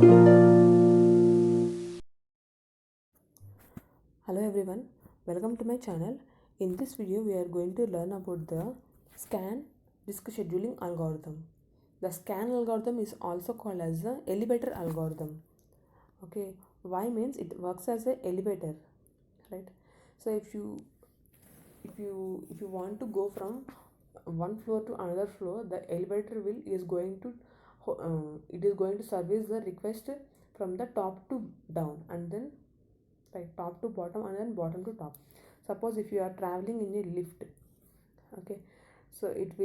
Hello everyone, welcome to my channel. In this video we are going to learn about the scan disk scheduling algorithm. The scan algorithm is also called as the elevator algorithm. Okay, why means it works as a elevator, right? So if you want to go from one floor to another floor, the elevator will is going to it is going to service the request from the top to down, and then right, top to bottom and then bottom to top. Suppose if you are traveling in a lift, okay, so it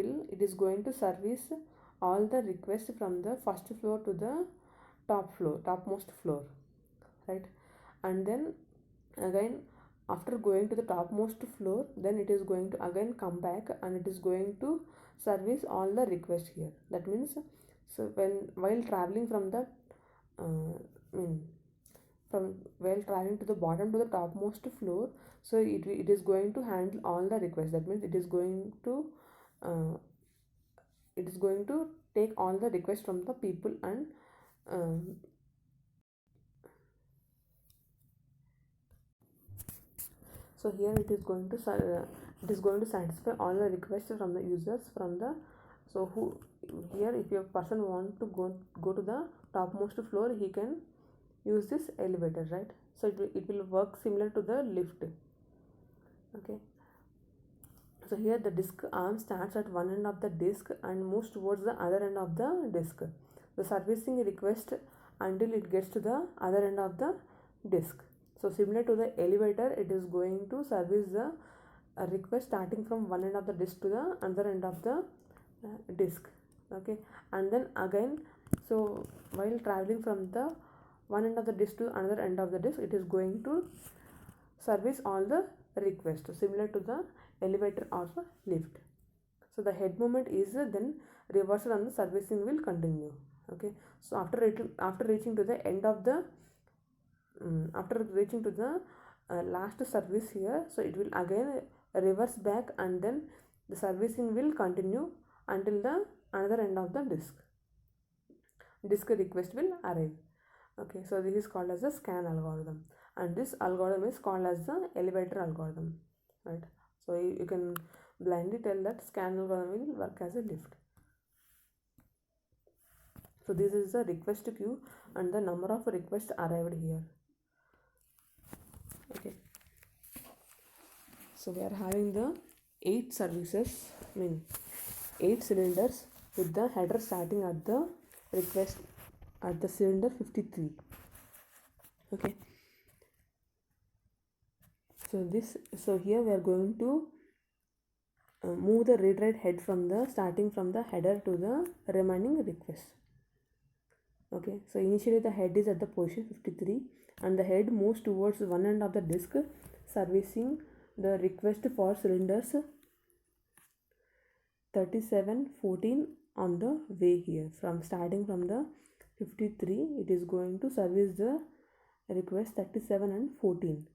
is going to service all the requests from the first floor to the topmost floor, right? And then again, after going to the topmost floor, then it is going to again come back and it is going to service all the requests here. That means, so while traveling from the mean from while traveling to the bottom to the topmost floor, so it is going to handle all the requests. That means uh, it is going to take all the requests from the people, and um, so here it is going to satisfy all the requests from the users from the, so who here if your person want to go to the topmost floor, he can use this elevator, right? So it will work similar to the lift. Okay, so here the disk arm starts at one end of the disk and moves towards the other end of the disk. The servicing request until it gets to the other end of the disk. So similar to the elevator, it is going to service the request starting from one end of the disk to the other end of the disk. Okay, and then again, so while traveling from the one end of the disk to another end of the disk, it is going to service all the requests similar to the elevator or the lift. So the head movement is then reversed and the servicing will continue. Okay, so after reaching to the end of the after reaching to the last service here, so it will again reverse back, and then the servicing will continue until the another end of the disk request will arrive. Okay, so this is called as the scan algorithm, and this algorithm is called as the elevator algorithm, right? So you can blindly tell that scan algorithm will work as a lift. So this is the request queue and the number of requests arrived here. Okay, so we are having the 8 services, 8 cylinders with the header starting at the request at the cylinder 53. Okay, so here we are going to move the read write head from the starting from the header to the remaining request. Okay, so initially the head is at the position 53 and the head moves towards one end of the disk, servicing the request for cylinders 37, 14 on the way here. From starting from the 53, it is going to service the request 37 and 14.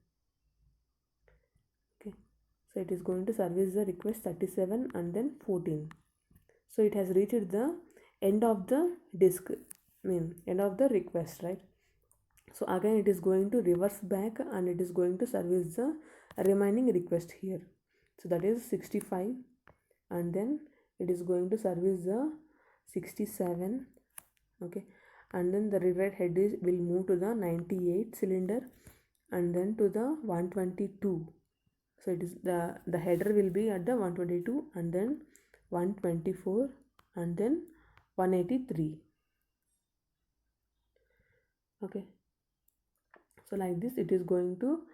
Okay, so it is going to service the request 37 and then 14. So it has reached the end of the disk, end of the request, right? So again it is going to reverse back and it is going to service the remaining request here. So that is 65, and then it is going to service the 67. Okay, and then the read write head will move to the 98 cylinder and then to the 122. So it is the header will be at the 122 and then 124 and then 183. Okay, so like this it is going to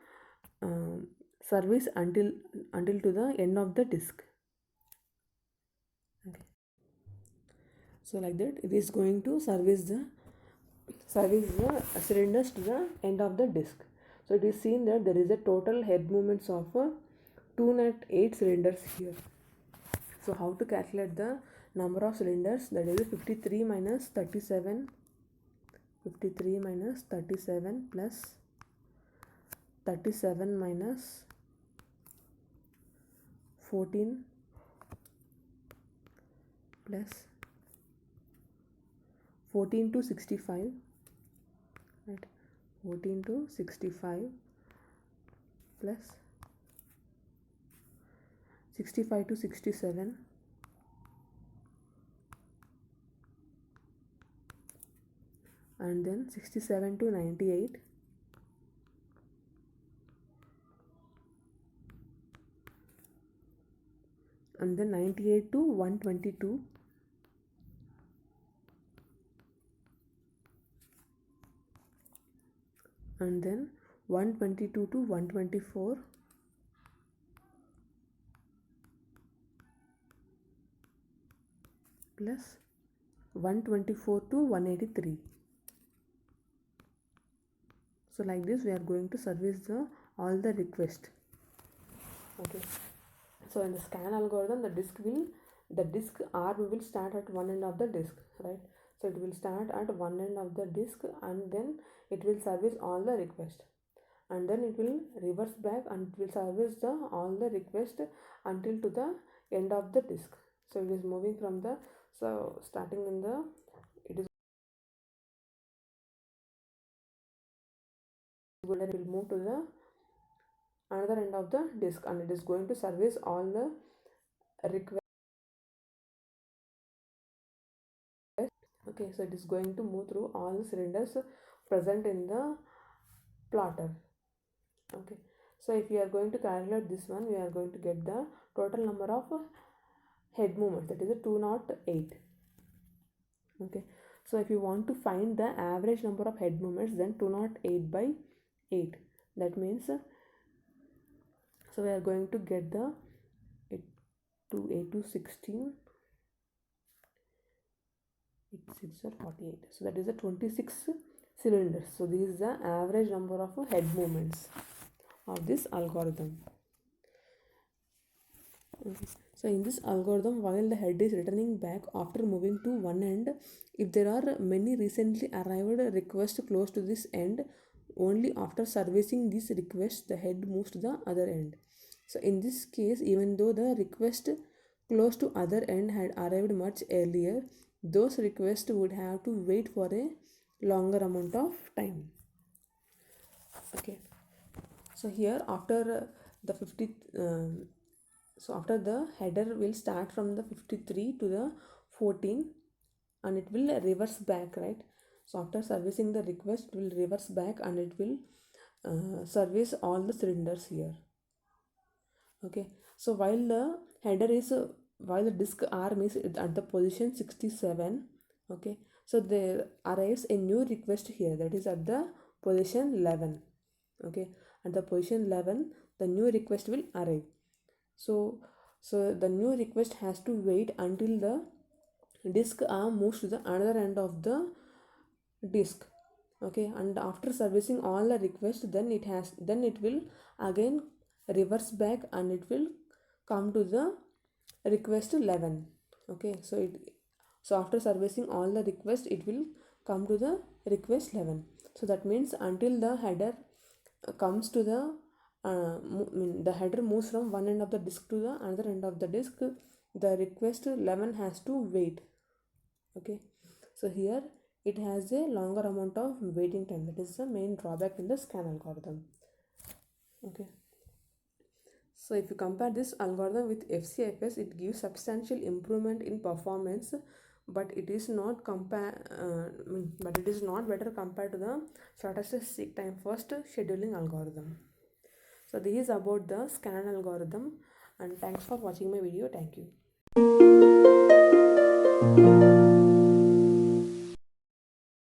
service until to the end of the disk. Okay, so like that it is going to service the cylinders to the end of the disk. So it is seen that there is a total head movements of 208 cylinders here. So how to calculate the number of cylinders? That is 53 minus 37 plus 37 minus 14 plus 14 to 65 right? 14 to 65 plus 65 to 67 and then 67 to 98 and then 98 to 122 and then 122 to 124 plus 124 to 183. So like this we are going to service all the request. Okay, so in the scan algorithm the disk arm will start at one end of the disk, right? So it will start at one end of the disk and then it will service all the request, and then it will reverse back and it will service all the request until to the end of the disk. So it is moving from the starting in the it is will move to the another end of the disk and it is going to service all the request. Okay, so it is going to move through all the cylinders present in the plotter. Okay, so if we are going to calculate this one, we are going to get the total number of head movements, that is a 208. Okay, so if you want to find the average number of head movements, then 208 by 8, that means so we are going to get the 8 to 16, 6 or 48, so that is a 26 cylinders. So this is the average number of head movements of this algorithm. Okay. So in this algorithm, while the head is returning back after moving to one end, if there are many recently arrived requests close to this end, only after servicing this request the head moves to the other end. So in this case, even though the request close to other end had arrived much earlier, those requests would have to wait for a longer amount of time. Okay, so here after the 50 so after the header will start from the 53 to the 14 and it will reverse back, right? So after servicing the request, it will reverse back and it will service all the cylinders here. Okay, so while the header is while the disk arm is at the position 67, okay, so there arrives a new request here, that is at the position 11. Okay, at the position 11 the new request will arrive. So the new request has to wait until the disk arm moves to the another end of the disk. Okay, and after servicing all the requests, then it will again reverse back and it will come to the request 11. Okay, so after servicing all the requests, it will come to the request 11. So that means until the header comes to the the header moves from one end of the disk to the another end of the disk, the request 11 has to wait. Okay, so here it has a longer amount of waiting time. That is the main drawback in the scan algorithm. Okay, so if you compare this algorithm with FCFS, it gives substantial improvement in performance, but it is not better compared to the shortest seek time first scheduling algorithm. So this is about the scan algorithm, and thanks for watching my video. Thank you.